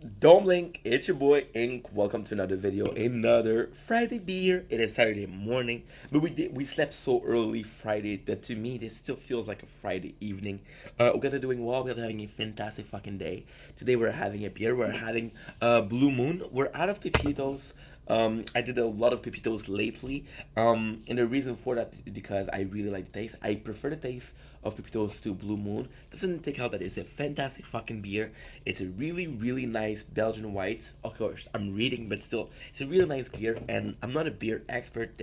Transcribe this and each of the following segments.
Don't blink, it's your boy Ink. Welcome to another video, another Friday beer. It is Saturday morning, but we slept so early Friday that to me this still feels like a Friday evening. You guys are doing well. We're having a fantastic fucking day. Today we're having a beer. We're having Blue Moon. We're out of pepitos. I did a lot of pepitos lately, and the reason for that is because I really like the taste. I prefer the taste of pepitos to Blue Moon. Doesn't take out that it's a fantastic fucking beer. It's a really, really nice Belgian white. Of course, I'm reading, but still, it's a really nice beer. And I'm not a beer expert,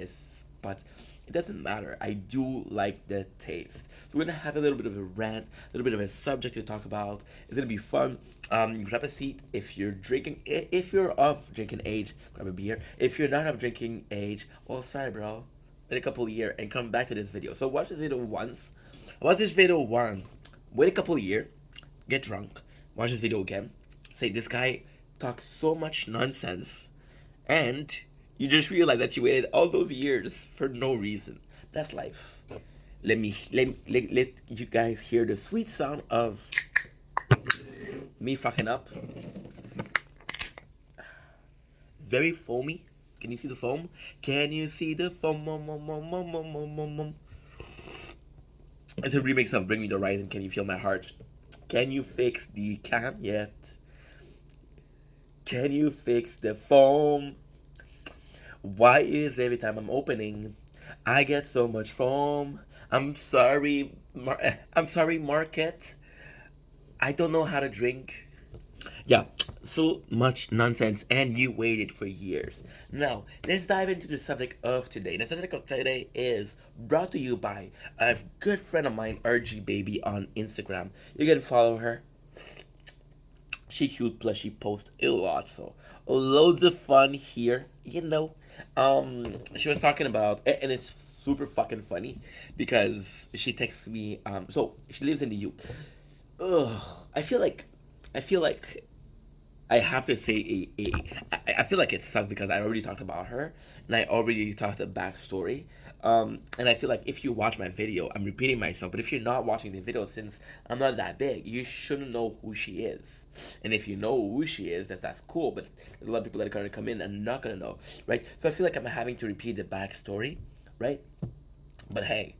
but it doesn't matter. I do like the taste. So we're gonna have a little bit of a rant, a little bit of a subject to talk about. It's gonna be fun. Grab a seat if you're drinking. If you're of drinking age, grab a beer. If you're not of drinking age, well, sorry, bro. In a couple of years, and come back to this video. So watch this video once. Watch this video once. Wait a couple of years. Get drunk. Watch this video again. Say this guy talks so much nonsense, and you just realize that you waited all those years for no reason. That's life. Let you guys hear the sweet sound of me fucking up. Very foamy. Can you see the foam? Can you see the foam? It's a remix of Bring Me the Horizon. Can you feel my heart? Can you fix the can yet? Can you fix the foam? Why is every time I'm opening, I get so much foam? I'm sorry, I'm sorry, market. I don't know how to drink. Yeah, so much nonsense, and you waited for years. Now, let's dive into the subject of today. The subject of today is brought to you by a good friend of mine, RG Baby, on Instagram. You can follow her. She cute, plus she posts a lot, so loads of fun here. She was talking about, and it's super fucking funny because she texts me. So she lives in the U. Ugh, I feel like, I feel like I have to say I feel like it sucks because I already talked about her and I already talked the backstory. And I feel like if you watch my video, I'm repeating myself. But if you're not watching the video, since I'm not that big, you shouldn't know who she is. And if you know who she is, that's cool. But there's a lot of people that are gonna come in and not gonna know, right? So I feel like I'm having to repeat the backstory, right? But hey,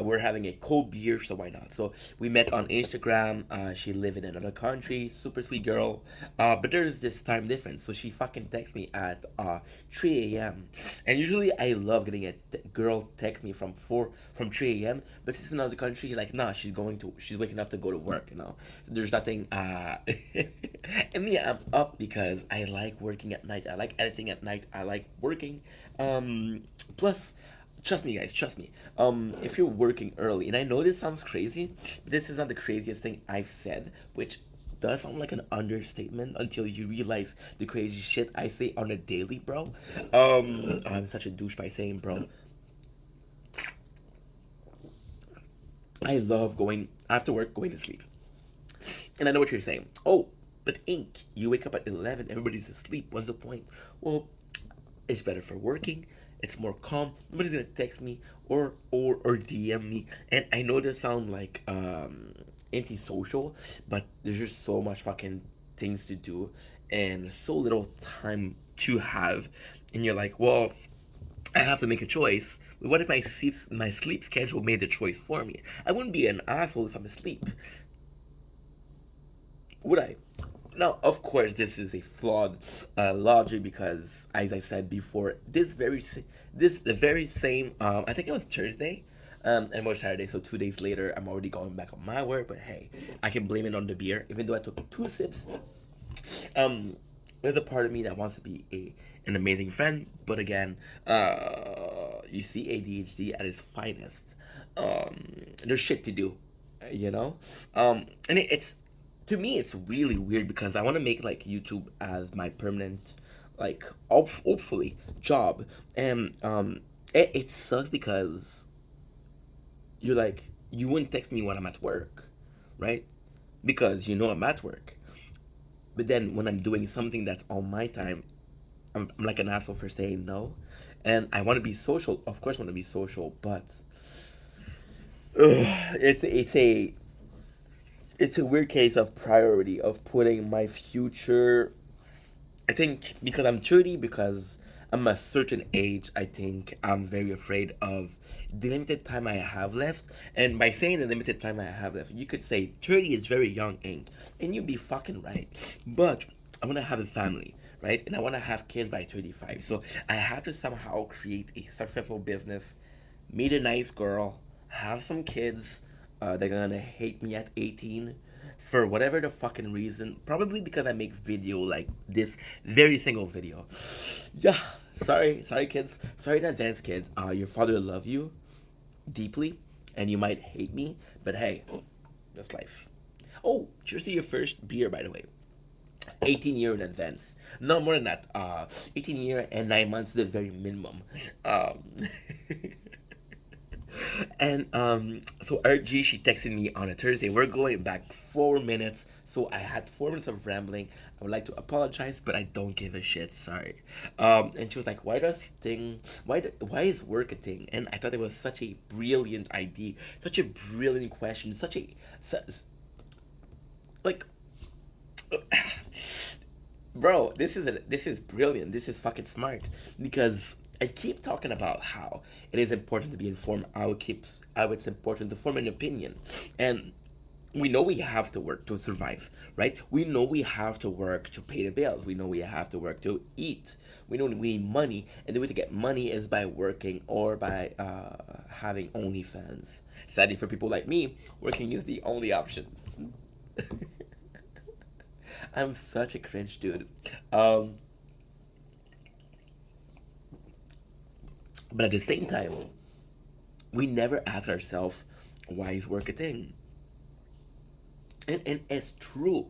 we're having a cold beer, so why not? So we met on Instagram. She lived in another country, super sweet girl. But there's this time difference, so she fucking texts me at 3 a.m. And usually I love getting a girl text me from 3 a.m. But since another country, like nah, she's waking up to go to work. There's nothing. And me, I'm up because I like working at night. I like editing at night. I like working. Plus, trust me, guys, trust me. If you're working early, and I know this sounds crazy, but this is not the craziest thing I've said, which does sound like an understatement until you realize the crazy shit I say on a daily, bro. I'm such a douche by saying, bro. I love going after work, going to sleep. And I know what you're saying. Oh, but Ink, you wake up at 11, everybody's asleep. What's the point? Well, it's better for working. It's more calm. Nobody's gonna text me or DM me. And I know that sound like antisocial, but there's just so much fucking things to do and so little time to have. And you're like, well, I have to make a choice. What if my sleep schedule made the choice for me? I wouldn't be an asshole if I'm asleep, would I? Now, of course, this is a flawed logic because, as I said before, this the very same. I think it was Thursday, and more Saturday. So 2 days later, I'm already going back on my work. But hey, I can blame it on the beer, even though I took 2 sips. Um, there's a part of me that wants to be an amazing friend, but again, you see ADHD at its finest. There's shit to do, you know. And it's to me it's really weird because I want to make like YouTube as my permanent, like hopefully job, and it sucks because you wouldn't text me when I'm at work, right? Because you know I'm at work. But then when I'm doing something that's on my time, I'm like an asshole for saying no. And I want to be social. Of course, I want to be social, but ugh, it's it's a weird case of priority of putting my future. I think because I'm 30, because I'm a certain age, I think I'm very afraid of the limited time I have left. And by saying the limited time I have left, you could say 30 is very young, and you'd be fucking right. But I want to have a family, right? And I want to have kids by 35. So I have to somehow create a successful business, meet a nice girl, have some kids. They're gonna hate me at 18 for whatever the fucking reason. Probably because I make video like this very single video. Yeah, sorry kids. Sorry in advance, kids. Your father love you deeply, and you might hate me, but hey, that's life. Oh, cheers to your first beer, by the way. 18 year in advance. No more than that. 18 year and 9 months, the very minimum. Um, And so RG, she texted me on a Thursday. We're going back 4 minutes. So I had 4 minutes of rambling. I would like to apologize, but I don't give a shit. Sorry. And she was like, "Why does thing? Why is work a thing?" And I thought it was such a brilliant idea, such a brilliant question, like, bro, this is brilliant. This is fucking smart because I keep talking about how it is important to be informed. How it's important to form an opinion, and we know we have to work to survive, right? We know we have to work to pay the bills. We know we have to work to eat. We know we need money, and the way to get money is by working or by having OnlyFans. Sadly, for people like me, working is the only option. I'm such a cringe dude. Um, but at the same time, we never ask ourselves, why is work a thing? And it's true.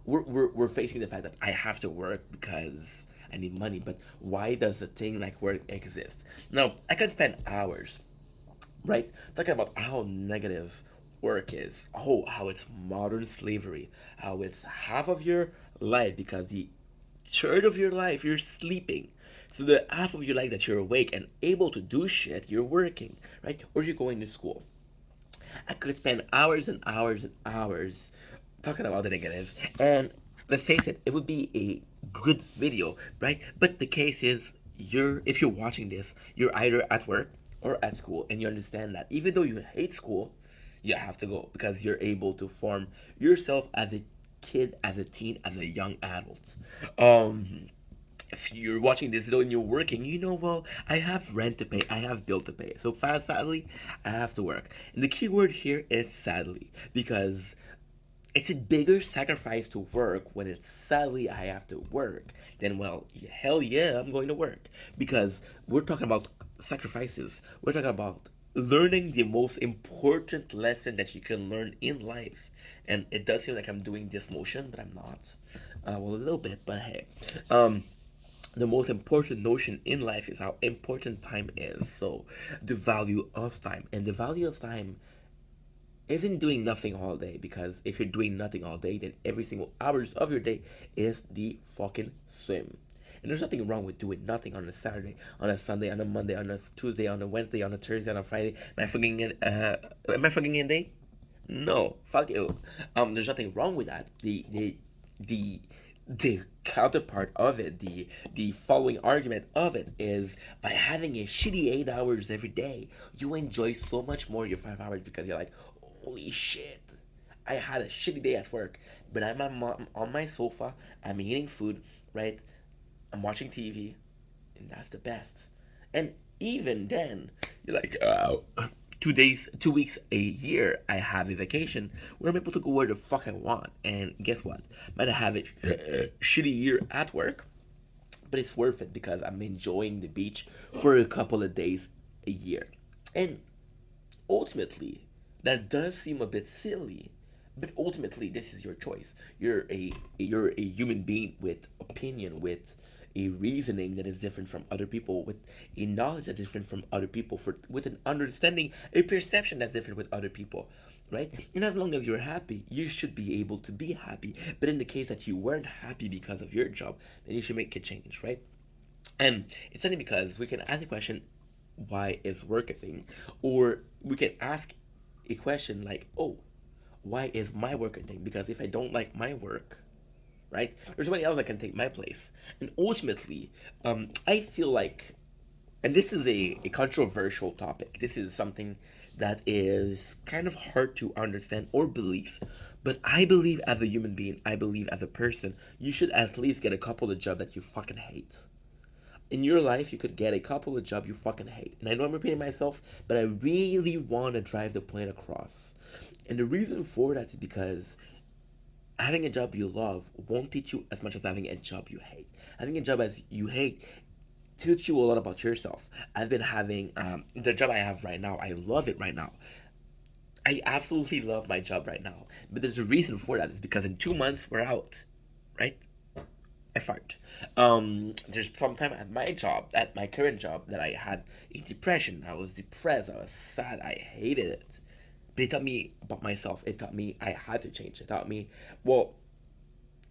We're facing the fact that I have to work because I need money, but why does a thing like work exist? Now, I could spend hours, right, talking about how negative work is. Oh, how it's modern slavery, how it's half of your life because the third of your life you're sleeping. So the half of your life that you're awake and able to do shit, you're working, right? Or you're going to school. I could spend hours and hours and hours talking about the negative. And let's face it, it would be a good video, right? But the case is, if you're watching this, you're either at work or at school, and you understand that even though you hate school, you have to go because you're able to form yourself as a kid, as a teen, as a young adult. Um, if you're watching this video and you're working, well, I have rent to pay, I have bill to pay. So sadly, I have to work. And the key word here is sadly, because it's a bigger sacrifice to work when it's sadly I have to work than, well, hell yeah, I'm going to work. Because we're talking about sacrifices. We're talking about learning the most important lesson that you can learn in life. And it does seem like I'm doing this motion, but I'm not. Well, a little bit, but hey. The most important notion in life is how important time is. So, the value of time. And the value of time isn't doing nothing all day, because if you're doing nothing all day, then every single hours of your day is the fucking same. And there's nothing wrong with doing nothing on a Saturday, on a Sunday, on a Monday, on a Tuesday, on a Wednesday, on a Thursday, on a Friday. Am I forgetting a day? No, fuck you. There's nothing wrong with that. The the counterpart of it, the following argument of it is, by having a shitty 8 hours every day, you enjoy so much more your 5 hours because you're like, holy shit, I had a shitty day at work, but on my sofa, I'm eating food, right? I'm watching TV, and that's the best. And even then, you're like, oh, 2 days, 2 weeks, a year, I have a vacation where I'm able to go where the fuck I want. And guess what? Might have a shitty year at work, but it's worth it because I'm enjoying the beach for a couple of days a year. And ultimately, that does seem a bit silly, but ultimately, this is your choice. You're a human being with opinion, with a reasoning that is different from other people, with a knowledge that's different from other people, with an understanding, a perception that's different with other people, right? And as long as you're happy, you should be able to be happy. But in the case that you weren't happy because of your job, then you should make a change, right? And it's only because we can ask the question, why is work a thing? Or we can ask a question like, oh, Why is my work a thing? Because if I don't like my work, right, there's somebody else that can take my place. And ultimately, I feel like, and this is a controversial topic. This is something that is kind of hard to understand or believe. But I believe as a human being, I believe as a person, you should at least get a couple of jobs that you fucking hate. In your life, you could get a couple of jobs you fucking hate. And I know I'm repeating myself, but I really want to drive the point across. And the reason for that is because having a job you love won't teach you as much as having a job you hate. Having a job as you hate teach you a lot about yourself. I've been having the job I have right now. I love it right now. I absolutely love my job right now. But there's a reason for that. It's because in 2 months we're out, right? I fart. There's some time at my job, at my current job, that I had a depression. I was depressed. I was sad. I hated it. But it taught me about myself. It taught me I had to change. It taught me, well,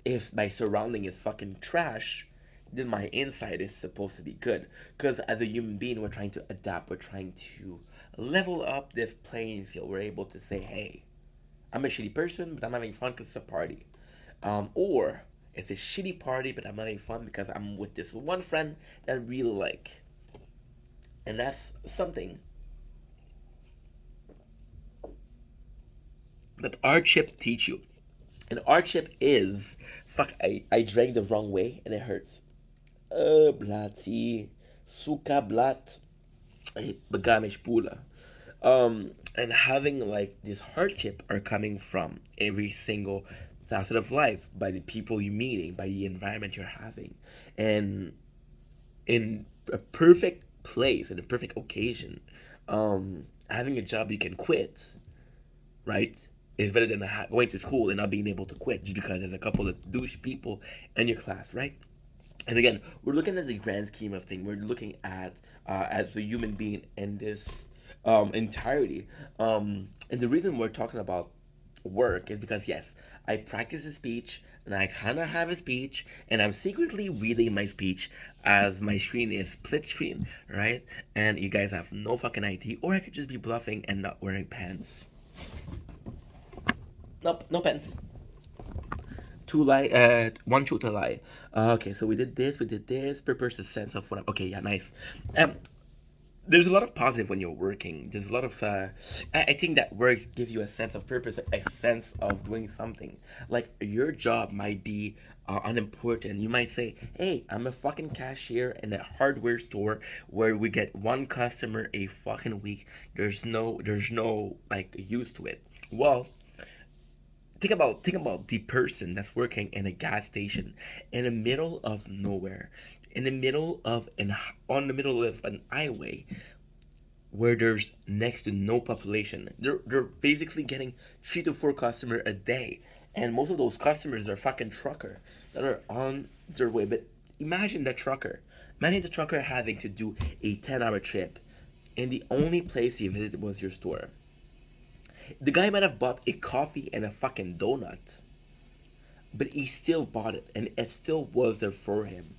if my surrounding is fucking trash, then my inside is supposed to be good. Because as a human being, we're trying to adapt. We're trying to level up this playing field. We're able to say, hey, I'm a shitty person, but I'm having fun because it's a party. Or it's a shitty party, but I'm having fun because I'm with this one friend that I really like. And that's something that hardship teach you. And hardship is, fuck, I drank the wrong way and it hurts. Blati, suka blat, begamish pula. And having like this hardship are coming from every single facet of life, by the people you're meeting, by the environment you're having, and in a perfect place, in a perfect occasion, having a job you can quit, right, is better than going to school and not being able to quit just because there's a couple of douche people in your class, right? And again, we're looking at the grand scheme of things. We're looking at as a human being in this entirety. And the reason we're talking about work is because yes, I practice a speech and I kind of have a speech, and I'm secretly reading my speech as my screen is split screen, right? And you guys have no fucking idea, or I could just be bluffing and not wearing pants. Nope, no pants. Two lie, one truth, a lie. Okay, so we did this, prepares the sense of what I'm, okay, yeah, nice. Um, there's a lot of positive when you're working. There's a lot of, I think that works give you a sense of purpose, a sense of doing something. Like, your job might be unimportant. You might say, hey, I'm a fucking cashier in a hardware store where we get one customer a fucking week. There's no, like, use to it. Well, think about the person that's working in a gas station in the middle of nowhere, in the middle of an on the middle of an highway where there's next to no population. They're basically getting 3 to 4 customers a day, and most of those customers are fucking trucker that are on their way. But imagine the trucker, imagine the trucker having to do a 10-hour trip, and the only place he visited was your store. The guy might have bought a coffee and a fucking donut, but he still bought it, and it still was there for him.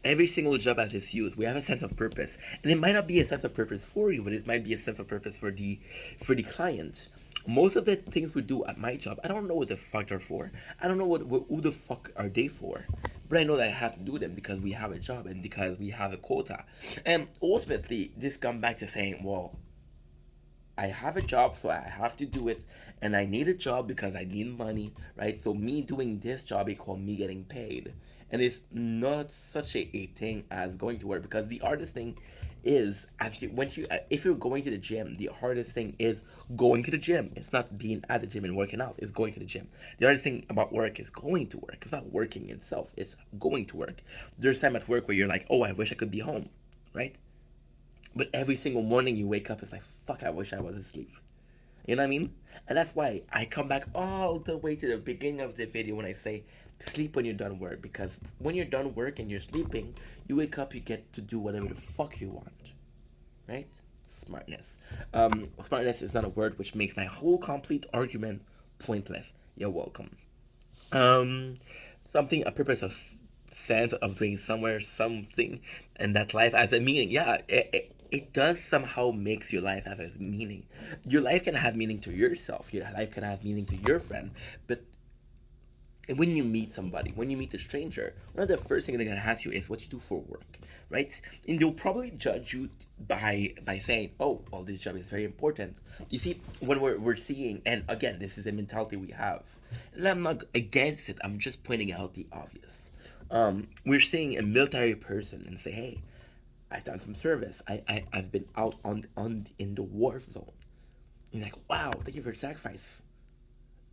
Every single job has its use. We have a sense of purpose, and it might not be a sense of purpose for you, but it might be a sense of purpose for the client. Most of the things we do at my job, I don't know what the fuck they're for. I don't know what who the fuck are they for, but I know that I have to do them because we have a job and because we have a quota. And ultimately, this comes back to saying, well, I have a job, so I have to do it, and I need a job because I need money, right? So me doing this job equal me getting paid, and it's not such a thing as going to work, because the hardest thing is as you when you if you're going to the gym, the hardest thing is going to the gym. It's not being at the gym and working out. It's going to the gym. The hardest thing about work is going to work. It's not working itself. It's going to work. There's time at work where you're like, oh, I wish I could be home, right? But every single morning you wake up, it's like, fuck, I wish I was asleep. You know what I mean? And that's why I come back all the way to the beginning of the video when I say, sleep when you're done work. Because when you're done work and you're sleeping, you wake up, you get to do whatever the fuck you want. Right? Smartness. Smartness is not a word which makes my whole complete argument pointless. You're welcome. Um, Something, a purpose of sense of doing somewhere something, and that life has a meaning. Yeah, it does somehow makes your life have a meaning. Your life can have meaning to yourself. Your life can have meaning to your friend. But when you meet somebody, when you meet a stranger, one of the first things they're gonna ask you is what you do for work, right? And they'll probably judge you by saying, "Oh, well, this job is very important." You see, when we're seeing, and again, this is a mentality we have, and I'm not against it. I'm just pointing out the obvious. We're seeing a military person and say, "Hey, I've done some service. I've been out on in the war zone." And you're like, "Wow, thank you for your sacrifice."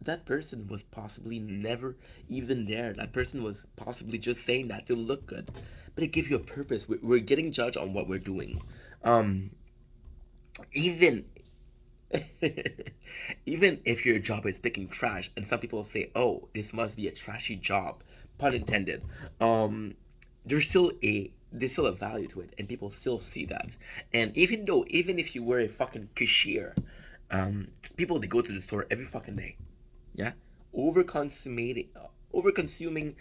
That person was possibly never even there. That person was possibly just saying that to look good, but it gives you a purpose. We're getting judged on what we're doing. Um, even even if your job is picking trash, and some people say, "Oh, this must be a trashy job," pun intended. Um, there's still a value to it, and people still see that. And even if you were a fucking cashier, people they go to the store every fucking day, yeah, over consuming over consuming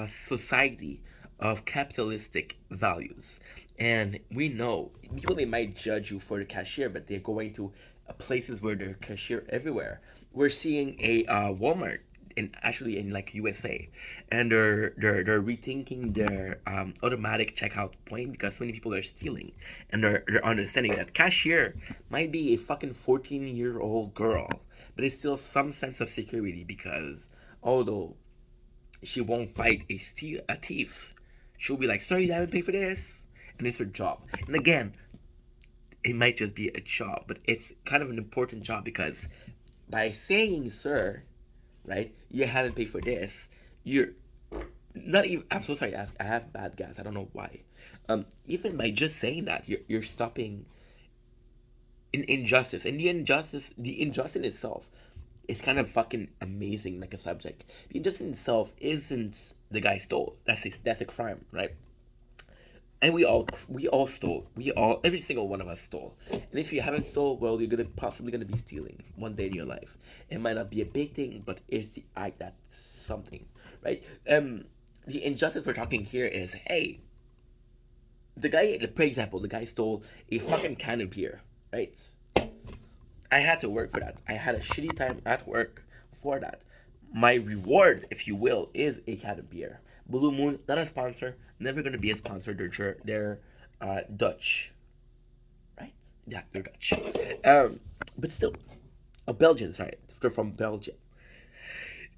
society of capitalistic values. And we know people they might judge you for the cashier, but they're going to places where they're cashier everywhere. We're seeing a Walmart in actually in like USA, and they're rethinking their automatic checkout point because so many people are stealing, and they're understanding that cashier might be a fucking 14-year-old girl, but it's still some sense of security because although she won't fight a thief, she'll be like, "Sorry, you haven't paid for this," and it's her job. And again, it might just be a job, but it's kind of an important job because by saying "sir," right, you haven't paid for this, you're not even. I'm so sorry. I have bad gas. I don't know why. Even by just saying that, you're stopping injustice, and the injustice itself is kind of fucking amazing. Like a subject, the injustice itself isn't the guy stole. That's a crime, right? And we all stole. We all every single one of us stole. And if you haven't stole, well, you're gonna be stealing one day in your life. It might not be a big thing, but it's the act that's something, right? The injustice we're talking here is, hey, for example, the guy stole a fucking can of beer, right? I had to work for that. I had a shitty time at work for that. My reward, if you will, is a can of beer. Blue Moon, not a sponsor, never gonna be a sponsor. They're Dutch, right? Yeah, they're Dutch. But still, Belgians, right? They're from Belgium.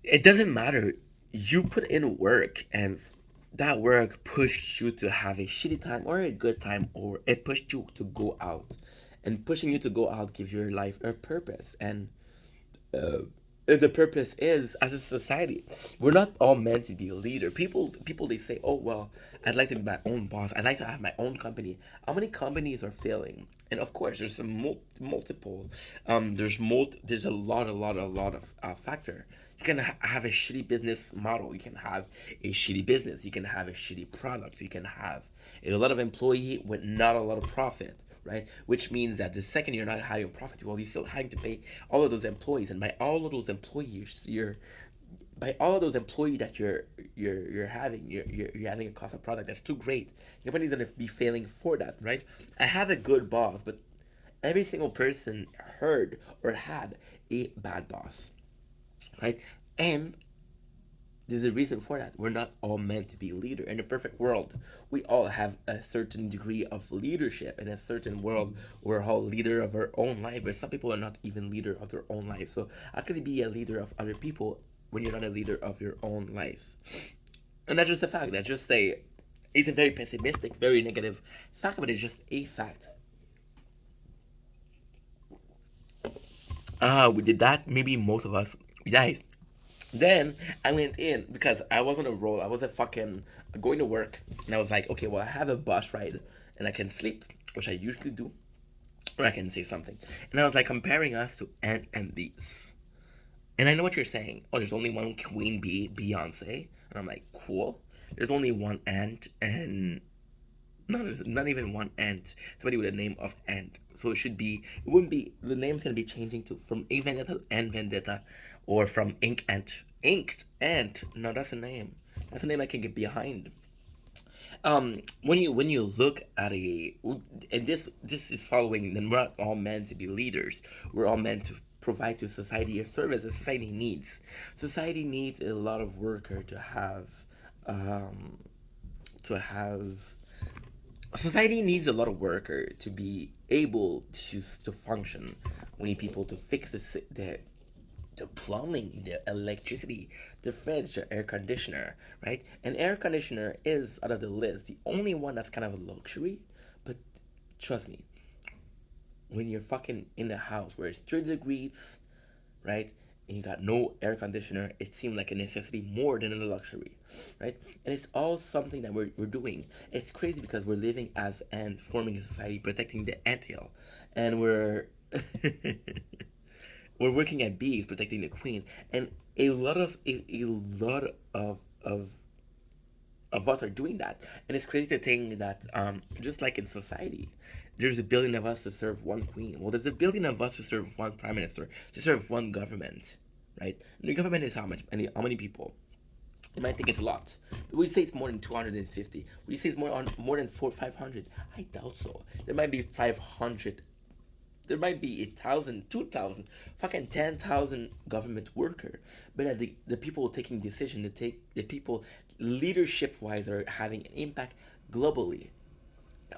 It doesn't matter. You put in work, and that work pushed you to have a shitty time or a good time, or it pushed you to go out. And pushing you to go out gives your life a purpose. And uh, the purpose is, as a society, we're not all meant to be a leader. People they say, "Oh well, I'd like to be my own boss. I'd like to have my own company." How many companies are failing? And of course, there's some multiple. There's a lot of factor. You can have a shitty business model. You can have a shitty business. You can have a shitty product. You can have a lot of employee with not a lot of profit, right? Which means that the second you're not having profit, well, you're still having to pay all of those employees, and by all of those employees, that you're having, you're having a cost of product that's too great. Nobody's gonna be failing for that, right? I have a good boss, but every single person heard or had a bad boss, right? And there's a reason for that. We're not all meant to be leader. In a perfect world, we all have a certain degree of leadership. In a certain world, we're all leader of our own life. But some people are not even leader of their own life. So how can you be a leader of other people when you're not a leader of your own life? And that's just a fact. That's just it's a very pessimistic, very negative fact, but it's just a fact. We did that. Maybe most of us, guys. Then I went in because I was on a roll. I was a fucking going to work, and I was like, okay, well, I have a bus ride, and I can sleep, which I usually do, or I can say something. And I was like comparing us to Ant and Bees. And I know what you're saying. Oh, there's only one queen bee, Beyonce, and I'm like, cool. There's only one ant, and no, there's not even one ant. Somebody with a name of ant. So it wouldn't be, the name's gonna be changing to from A Vendetta to N Vendetta, or from Ink Ant. Inked Ant. No, that's a name. That's a name I can get behind. When you look at a, and this is following, then we're not all meant to be leaders. We're all meant to provide to society a service that society needs. Society needs a lot of worker um, to have society needs a lot of worker to be able to function. We need people to fix the plumbing, the electricity, the fridge, the air conditioner, right? An air conditioner is out of the list the only one that's kind of a luxury, but trust me, when you're fucking in a house where it's 30 degrees, right? And you got no air conditioner, it seemed like a necessity more than a luxury, right? And it's all something that we're doing. It's crazy because we're living as and forming a society, protecting the anthill, and we're we're working at bees, protecting the queen, and a lot of us are doing that. And it's crazy to think that just like in society, there's a billion of us to serve one queen. Well, there's a billion of us to serve one prime minister, to serve one government, right? And the government is how many people? You might think it's a lot. But would you say it's more than 250? Would you say it's more than 500? I doubt so. There might be 500. There might be 1,000, 2,000, fucking 10,000 government worker, but the people taking decision, the people leadership wise are having an impact globally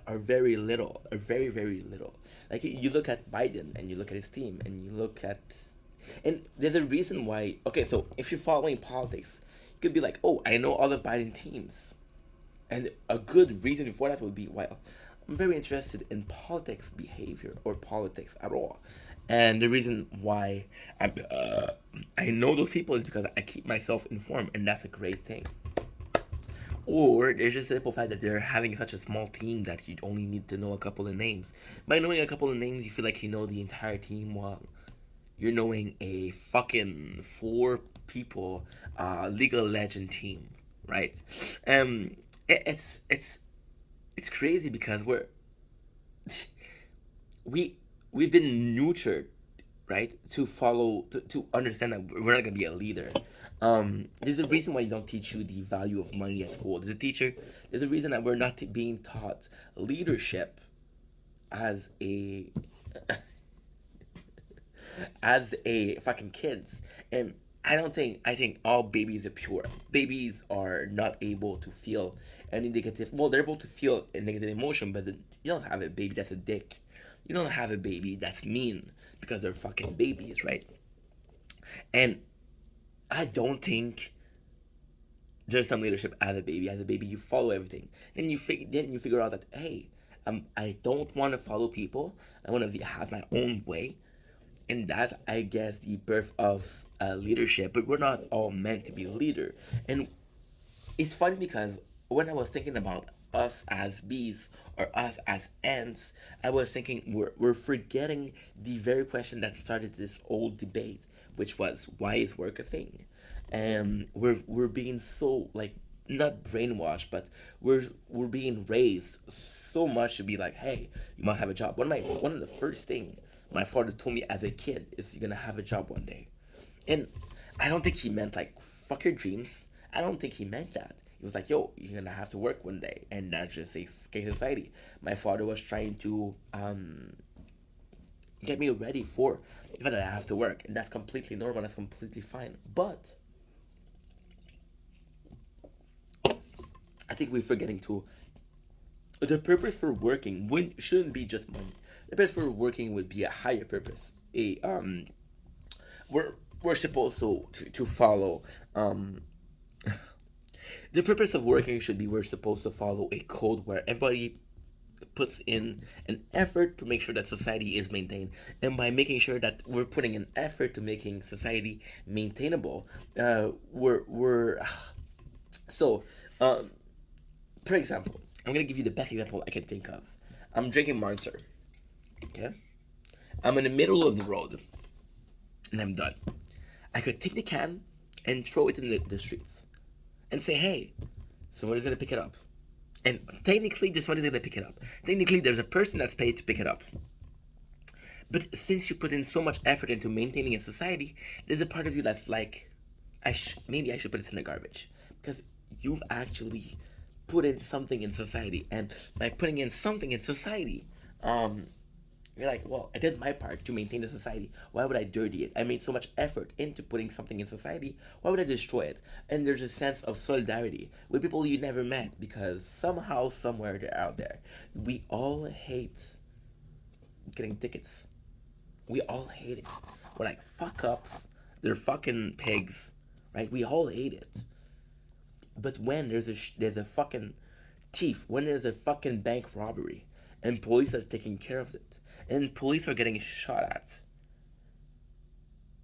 are very little, are very very little. Like you look at Biden and you look at his team and you look at, and there's a reason why. Okay, so if you're following politics, you could be like, oh, I know all of Biden teams, and a good reason for that would be, well, I'm very interested in politics behavior or politics at all. And the reason why I know those people is because I keep myself informed, and that's a great thing. Or there's just a simple fact that they're having such a small team that you only need to know a couple of names. By knowing a couple of names, you feel like you know the entire team, while you're knowing a fucking four people League of Legend team, right? It's crazy because we we've been nurtured, right, to follow to understand that we're not gonna be a leader. There's a reason why you don't teach you the value of money at school. There's a reason that we're not being taught leadership as a as a fucking kids. And I think all babies are pure. Babies are not able to feel any negative. Well, they're able to feel a negative emotion, but you don't have a baby that's a dick. You don't have a baby that's mean because they're fucking babies, right? And I don't think there's some leadership as a baby. As a baby, you follow everything, and then you figure out that, hey, I don't want to follow people. I want to have my own way, and that's, I guess, the birth of leadership. But we're not all meant to be a leader. And it's funny because when I was thinking about us as bees or us as ants, I was thinking we're forgetting the very question that started this old debate, which was, why is work a thing? And we're being so, like, not brainwashed, but we're being raised so much to be like, hey, you must have a job. One of the first thing my father told me as a kid is, you're gonna have a job one day. And I don't think he meant like, fuck your dreams. I don't think he meant that. He was like, yo, you're gonna have to work one day, and that's just a society. My father was trying to get me ready for the fact that I have to work, and that's completely normal. That's completely fine. But I think we're forgetting to, the purpose for working shouldn't be just money. The purpose for working would be a higher purpose. We're supposed to follow the purpose of working should be, we're supposed to follow a code where everybody puts in an effort to make sure that society is maintained. And by making sure that we're putting an effort to making society maintainable, we're so for example, I'm gonna give you the best example I can think of. I'm drinking Monster. Okay, I'm in the middle of the road, and I'm done. I could take the can and throw it in the streets, and say, hey, somebody's gonna pick it up. And technically, somebody's gonna pick it up. Technically, there's a person that's paid to pick it up. But since you put in so much effort into maintaining a society, there's a part of you that's like, maybe I should put this in the garbage, because you've actually put in something in society, and by putting in something in society, um, you're like, well, I did my part to maintain the society. Why would I dirty it? I made so much effort into putting something in society. Why would I destroy it? And there's a sense of solidarity with people you never met because somehow, somewhere, they're out there. We all hate getting tickets. We all hate it. We're like, fuck ups. They're fucking pigs. Right? We all hate it. But when there's a fucking thief, when there's a fucking bank robbery, and police are taking care of it, and police are getting shot at,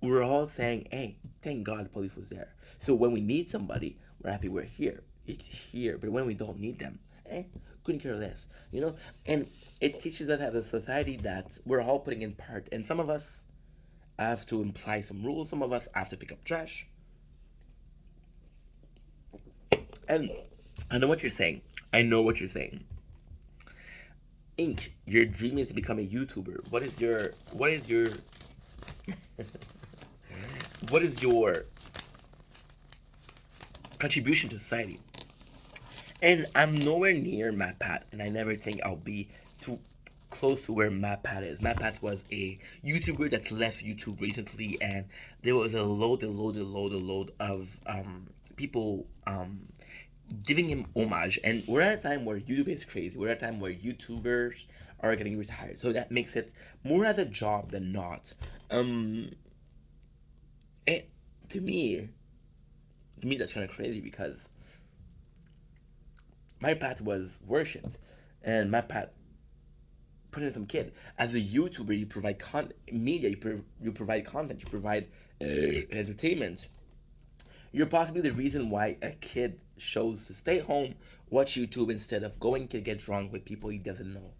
we're all saying, hey, thank God the police was there. So when we need somebody, we're happy we're here. It's here. But when we don't need them, couldn't care less. You know? And it teaches us as a society that we're all putting in part. And some of us have to imply some rules, some of us have to pick up trash. And I know what you're saying. I know what you're saying. Ink, your dream is to become a YouTuber. What is your what is your contribution to society? And I'm nowhere near MatPat, and I never think I'll be too close to where MatPat is. MatPat was a YouTuber that left YouTube recently, and there was a load of people giving him homage. And we're at a time where YouTube is crazy. We're at a time where YouTubers are getting retired, so that makes it more as a job than not. It to me, that's kind of crazy because MatPat was worshipped, and MatPat put in some kid. As a YouTuber, you provide media, you provide content, you provide entertainment. You're possibly the reason why a kid chose to stay home, watch YouTube instead of going to get drunk with people he doesn't know.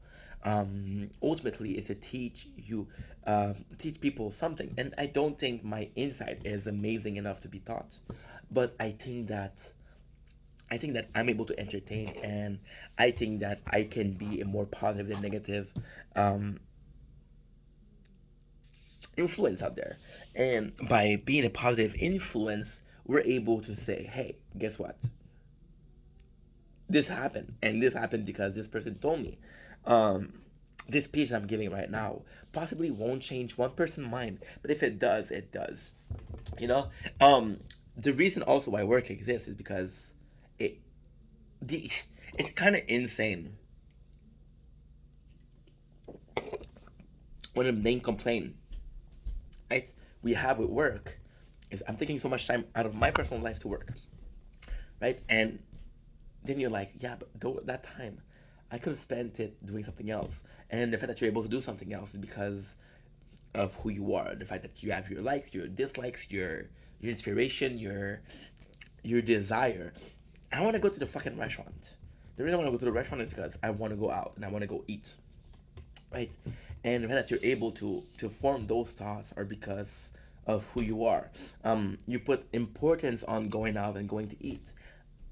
Ultimately, it's to teach people something. And I don't think my insight is amazing enough to be taught, but I think that I'm able to entertain, and I think that I can be a more positive than negative influence out there. And by being a positive influence, we're able to say, hey, guess what? This happened, and this happened because this person told me. This speech I'm giving right now possibly won't change one person's mind, but if it does, it does. You know, the reason also why work exists is because it, the, it's kind of insane when a main complaint, right, we have with work is I'm taking so much time out of my personal life to work, right? And then you're like, yeah, but that time I could have spent it doing something else. And the fact that you're able to do something else is because of who you are. The fact that you have your likes, your dislikes, your inspiration, your desire. I want to go to the fucking restaurant. The reason I want to go to the restaurant is because I want to go out and I want to go eat, right? And the fact that you're able to form those thoughts are because of who you are. You put importance on going out and going to eat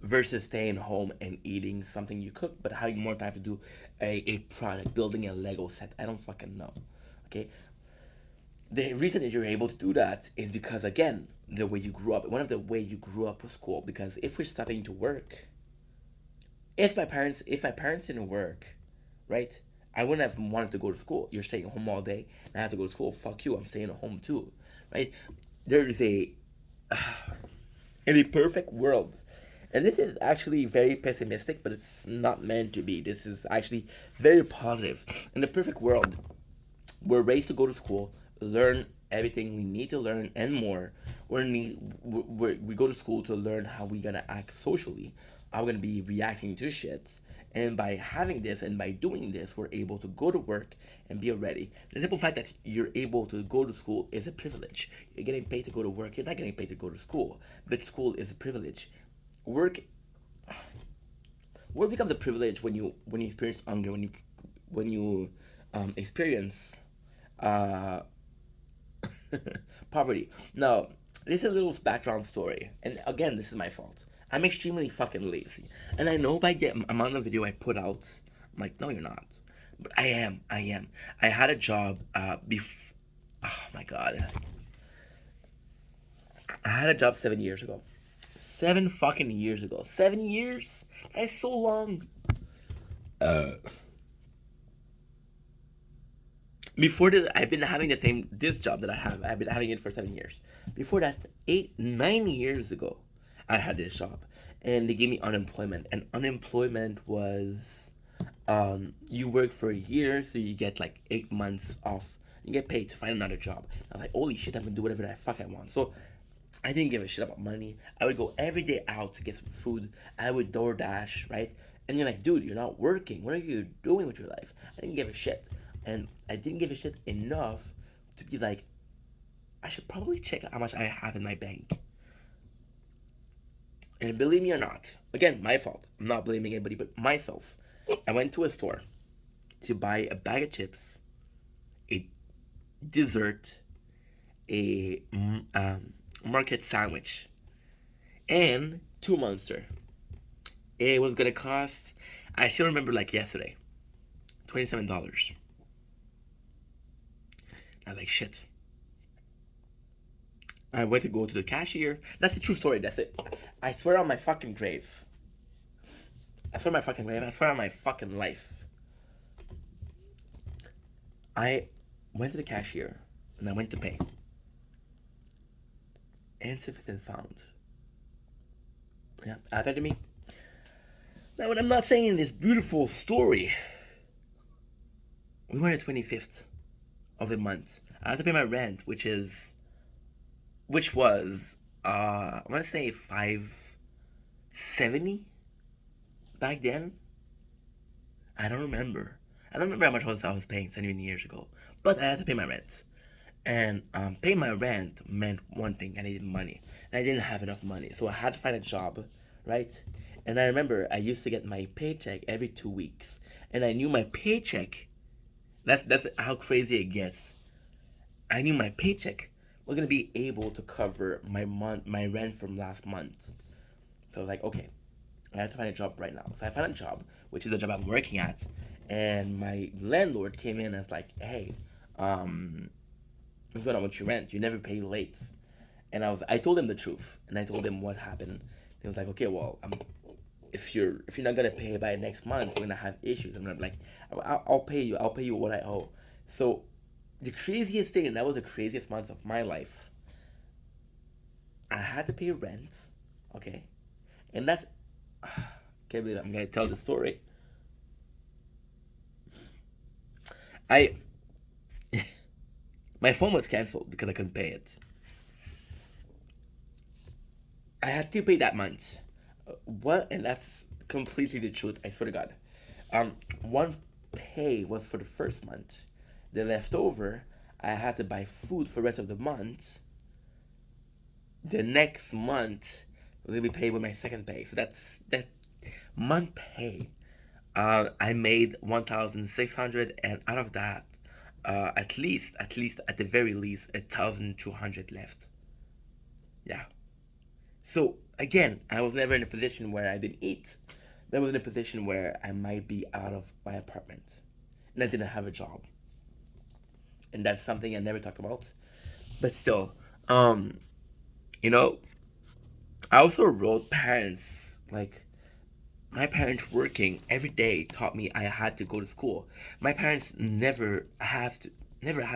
versus staying home and eating something you cook, but having more time to do a project, building a Lego set. I don't fucking know. Okay? The reason that you're able to do that is because, again, the way you grew up. One of the way you grew up was school. Because if we're stopping to work, if my parents didn't work, right, I wouldn't have wanted to go to school. You're staying home all day, and I have to go to school. Fuck you. I'm staying at home too, right? There is in a perfect world, and this is actually very pessimistic, but it's not meant to be. This is actually very positive. In the perfect world, we're raised to go to school, learn everything we need to learn and more. We go to school to learn how we're gonna act socially, how we're gonna be reacting to shits. And by having this and by doing this, we're able to go to work and be ready. The simple fact that you're able to go to school is a privilege. You're getting paid to go to work. You're not getting paid to go to school, but school is a privilege. Work work becomes a privilege when you experience hunger, when you experience uh, poverty. Now, this is a little background story, and again, this is my fault. I'm extremely fucking lazy, and I know by the amount of video I put out, I'm like, no, you're not. But I am. I am. I had a job. Oh my god. I had a job 7 years ago. 7 fucking years ago. 7 years. That's so long. Before this, I've been having this job that I have. I've been having it for 7 years. Before that, 8, 9 years ago, I had this job, and they gave me unemployment. And unemployment was, you work for a year, so you get like 8 months off. You get paid to find another job. I was like, holy shit, I'm gonna do whatever the fuck I want. So I didn't give a shit about money. I would go every day out to get some food. I would DoorDash, right? And you're like, dude, you're not working. What are you doing with your life? I didn't give a shit. And I didn't give a shit enough to be like, I should probably check how much I have in my bank. And believe me or not, again, my fault. I'm not blaming anybody but myself. I went to a store to buy a bag of chips, a dessert, a market sandwich, and 2 Monster. It was gonna cost, I still remember like yesterday, $27. I was like, shit. I went to go to the cashier. That's a true story. That's it. I swear on my fucking grave. I swear on my fucking grave. I swear on my fucking life. I went to the cashier and I went to pay. Insufficient funds. Yeah, happened to me. Now, when I'm not saying this beautiful story, we were on the 25th of the month. I have to pay my rent, which was I want to say 570 back then. I don't remember. I don't remember how much I was paying 7 years ago, but I had to pay my rent. And paying my rent meant one thing: I needed money, and I didn't have enough money, so I had to find a job, right? And I remember I used to get my paycheck every 2 weeks, and I knew my paycheck. That's how crazy it gets. I knew my paycheck was gonna be able to cover my rent from last month. So I was like, okay, I have to find a job right now. So I found a job, which is a job I'm working at, and my landlord came in and was like, hey, what's going on with your rent? You never pay late. And I told him the truth, and I told him what happened. He was like, okay, well, if you're not gonna pay by next month, we're gonna have issues. I'm gonna be like, I'll pay you. I'll pay you what I owe. So the craziest thing, and that was the craziest month of my life. I had to pay rent, okay, and that's can't believe I'm gonna tell the story. I My phone was canceled because I couldn't pay it. I had to pay that month. What? And that's completely the truth. I swear to God. One pay was for the first month. The leftover, I had to buy food for the rest of the month. The next month will be paid with my second pay. So that's that month pay. I made 1,600, and out of that, at least, at the very least, 1,200 left. Yeah. So again, I was never in a position where I didn't eat. I was in a position where I might be out of my apartment, and I didn't have a job, and that's something I never talked about. But still, um, you know, I also wrote parents like my parents working every day taught me I had to go to school. My parents never had to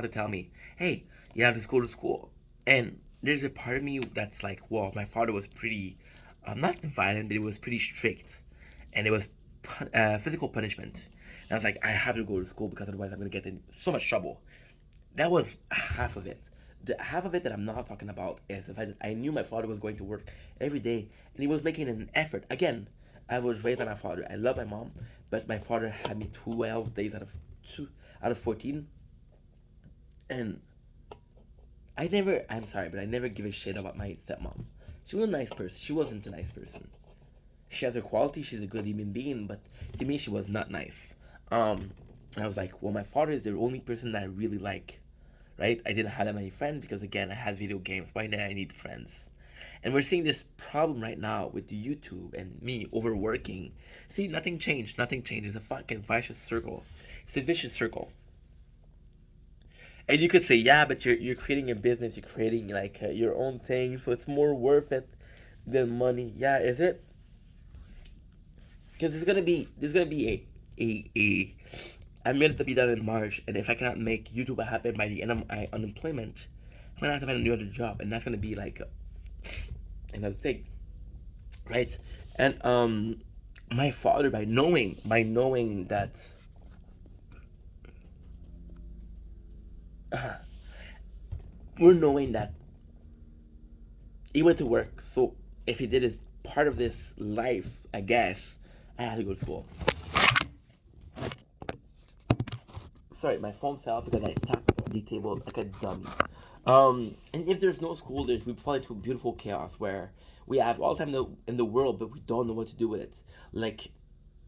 tell me, hey, you have to go to school. And there's a part of me that's like, well, my father was pretty, not violent, but he was pretty strict, and it was physical punishment. And I was like, I have to go to school because otherwise I'm gonna get in so much trouble. That was half of it. The half of it that I'm not talking about is the fact that I knew my father was going to work every day, and he was making an effort. Again, I was raised by my father. I love my mom, but my father had me 12 days out of 14, and I'm sorry, but I never give a shit about my stepmom. She was a nice person. She wasn't a nice person. She has her quality. She's a good human being, but to me, she was not nice. I was like, well, my father is the only person that I really like, right? I didn't have that many friends because, again, I had video games. Why did I need friends? And we're seeing this problem right now with the YouTube and me overworking. See, nothing changed. Nothing changed. It's a fucking vicious circle. It's a vicious circle. And you could say, yeah, but you're creating a business. You're creating like your own thing, so it's more worth it than money. Yeah, is it? because there's gonna be a I'm meant to be done in March, and if I cannot make YouTube happen by the end of my unemployment, I'm gonna have to find a new other job, and that's gonna be like another thing, right? And my father, by knowing that we're knowing that he went to work, so if he did his part of this life, I guess I had to go to school. Sorry, my phone fell because I tapped the table like a dummy. And if there's no school, we fall into beautiful chaos where we have all the time in the world, but we don't know what to do with it. Like,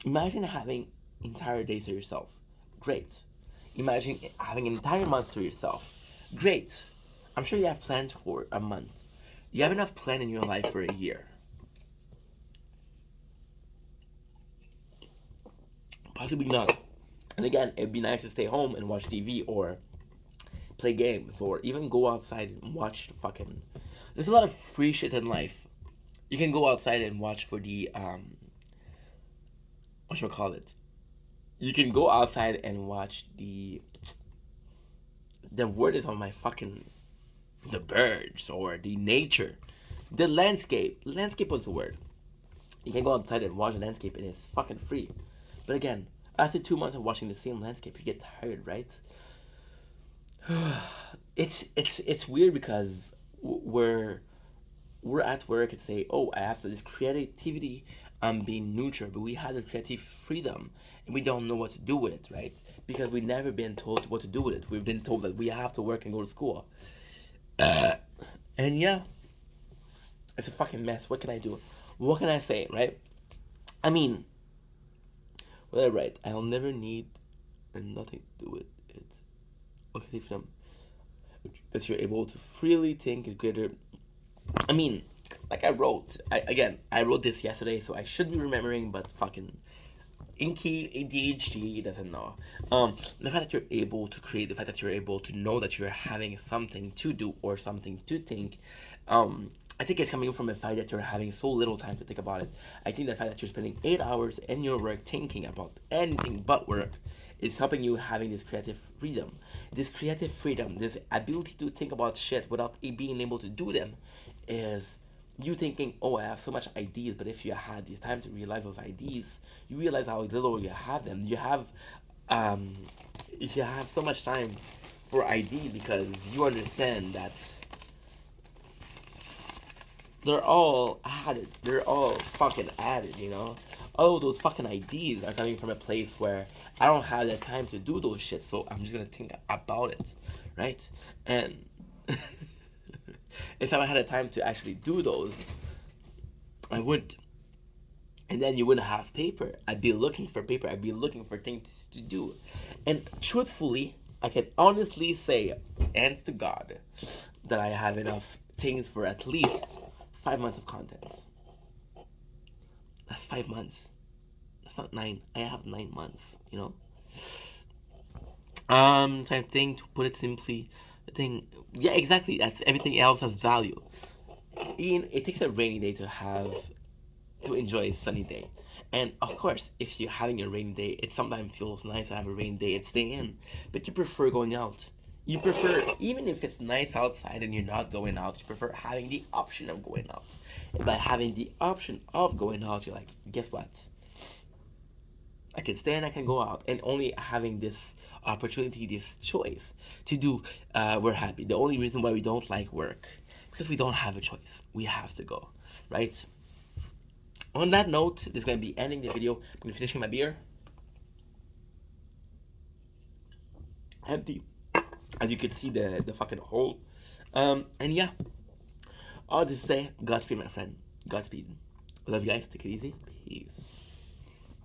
imagine having entire days to yourself. Great. Imagine having an entire month to yourself. Great. I'm sure you have plans for a month. You have enough plan in your life for a year. Possibly not. And again, it'd be nice to stay home and watch TV or play games or even go outside and watch the fucking. There's a lot of free shit in life. You can go outside and watch for the what should I call it? You can go outside and watch the word is on my fucking the birds or the nature, the landscape. Landscape was the word. You can go outside and watch the landscape and it's fucking free. But again, after 2 months of watching the same landscape, you get tired, right? It's weird because we're at work and say, oh, I have this creativity, I'm being neutral, but we have the creative freedom and we don't know what to do with it, right? Because we've never been told what to do with it. We've been told that we have to work and go to school. And yeah, it's a fucking mess. What can I do? What can I say, right? I mean, what I write, I'll never need and nothing to do with it. Okay, from that you're able to freely think is greater. I mean, like I wrote this yesterday, so I should be remembering, but fucking Inky ADHD doesn't know. The fact that you're able to create, the fact that you're able to know that you're having something to do or something to think, I think it's coming from the fact that you're having so little time to think about it. I think the fact that you're spending 8 hours in your work thinking about anything but work is helping you having this creative freedom. This creative freedom, this ability to think about shit without being able to do them, is you thinking, oh, I have so much ideas, but if you had the time to realize those ideas, you realize how little you have them. Um, you have so much time for ideas because you understand that they're all added. They're all fucking added, you know? All of those fucking ideas are coming from a place where I don't have the time to do those shit, so I'm just gonna think about it, right? And if I had the time to actually do those, I would. And then you wouldn't have paper. I'd be looking for paper. I'd be looking for things to do. And truthfully, I can honestly say, and to God, that I have enough things for at least 5 months of content. That's 5 months. That's not 9. I have 9 months, you know? So I think, to put it simply, I think, yeah, exactly. That's everything else has value. Ian, it takes a rainy day to enjoy a sunny day. And of course, if you're having a rainy day, it sometimes feels nice to have a rainy day and stay in. But you prefer going out. You prefer, even if it's nice outside and you're not going out, you prefer having the option of going out. And by having the option of going out, you're like, guess what? I can stay and I can go out. And only having this opportunity, this choice to do, we're happy. The only reason why we don't like work, because we don't have a choice. We have to go, right? On that note, this is going to be ending the video. I'm going to finish my beer. Empty. As you can see, the fucking hole. And yeah, I'll just say, Godspeed, my friend. Godspeed. Love you guys. Take it easy. Peace.